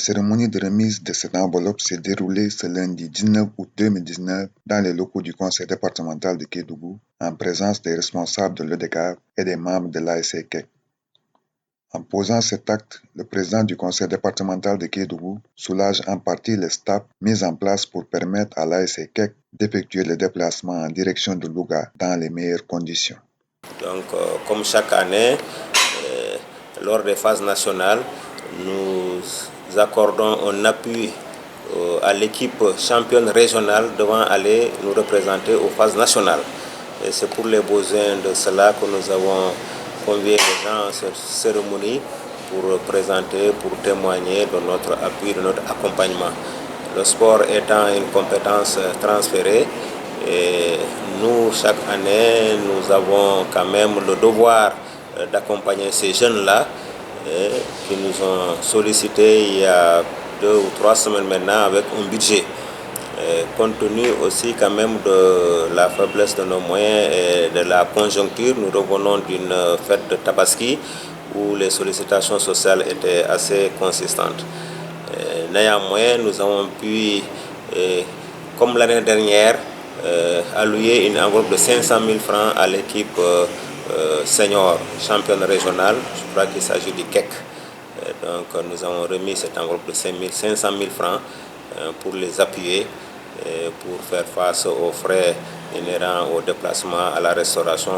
cérémonie de remise de cette enveloppe s'est déroulée ce lundi 19 août 2019 dans les locaux du conseil départemental de Kédougou en présence des responsables de l'EDECAV et des membres de l'ASC KEC. En posant cet acte, le président du conseil départemental de Kédougou soulage en partie les steps mis en place pour permettre à l'ASC KEC d'effectuer le déplacement en direction de Louga dans les meilleures conditions. Donc, comme chaque année, lors des phases nationales, nous accordons un appui à l'équipe championne régionale devant aller nous représenter aux phases nationales. Et c'est pour les besoins de cela que nous avons convié les gens à cette cérémonie pour présenter, pour témoigner de notre appui, de notre accompagnement. Le sport étant une compétence transférée, et nous, chaque année, nous avons quand même le devoir d'accompagner ces jeunes-là qui nous ont sollicité il y a 2 ou 3 semaines maintenant avec un budget. Compte tenu aussi quand même de la faiblesse de nos moyens et de la conjoncture, nous revenons d'une fête de Tabaski où les sollicitations sociales étaient assez consistantes. Néanmoins, nous avons pu, comme l'année dernière, allouer une enveloppe de 500 000 francs à l'équipe senior championne régionale. Je crois qu'il s'agit du KEC. Donc nous avons remis cette enveloppe de 500 000 francs pour les appuyer, pour faire face aux frais inhérents au déplacement, à la restauration.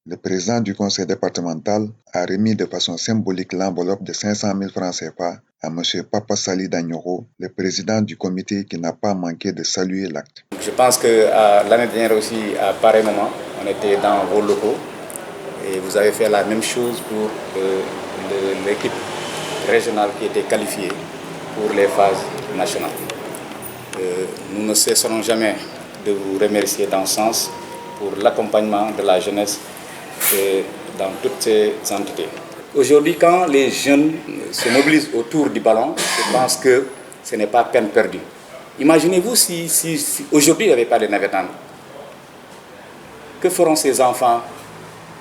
Le président du conseil départemental a remis de façon symbolique l'enveloppe de 500 000 francs CFA à M. Papa Sali Danyoro, le président du comité qui n'a pas manqué de saluer l'acte. Je pense que l'année dernière aussi, à pareil moment, on était dans vos locaux et vous avez fait la même chose pour l'équipe régionale qui était qualifiée pour les phases nationales. Nous ne cesserons jamais de vous remercier dans ce sens pour l'accompagnement de la jeunesse dans toutes ces entités. Aujourd'hui, quand les jeunes se mobilisent autour du ballon, je pense que ce n'est pas peine perdue. Imaginez-vous si aujourd'hui il n'y avait pas de navétanes. Que feront ces enfants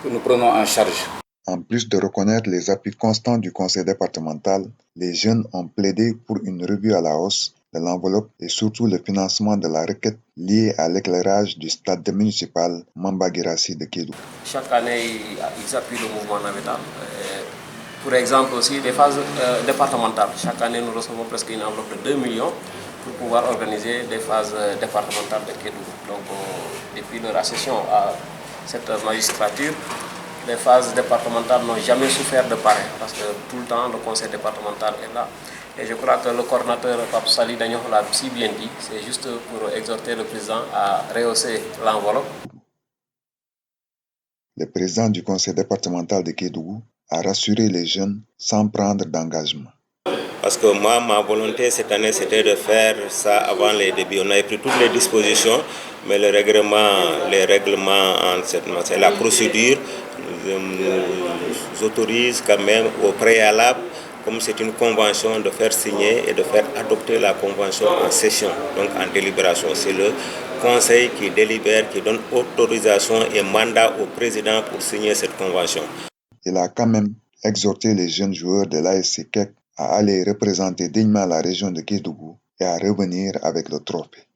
que nous prenons en charge? En plus de reconnaître les appuis constants du conseil départemental, les jeunes ont plaidé pour une revue à la hausse de l'enveloppe et surtout le financement de la requête liée à l'éclairage du stade municipal Mamba Guirassy de Kédougou. Chaque année, ils appuient le mouvement navétane. Pour exemple aussi, les phases départementales. Chaque année, nous recevons presque une enveloppe de 2 millions pour pouvoir organiser des phases départementales de Kédougou. Donc, depuis leur accession à cette magistrature, les phases départementales n'ont jamais souffert de pareil parce que tout le temps, le conseil départemental est là. Et je crois que le coordinateur Pape Sali Dagnon l'a si bien dit, c'est juste pour exhorter le président à rehausser l'enveloppe. Le président du conseil départemental de Kédougou a rassuré les jeunes sans prendre d'engagement. Parce que moi, ma volonté cette année, c'était de faire ça avant les débuts. On avait pris toutes les dispositions, mais les règlements en cette matière, la procédure nous autorise quand même au préalable, comme c'est une convention, de faire signer et de faire adopter la convention en session, donc en délibération. C'est le conseil qui délibère, qui donne autorisation et mandat au président pour signer cette convention. Il a quand même exhorté les jeunes joueurs de l'ASC KEC à aller représenter dignement la région de Kédougou et à revenir avec le trophée.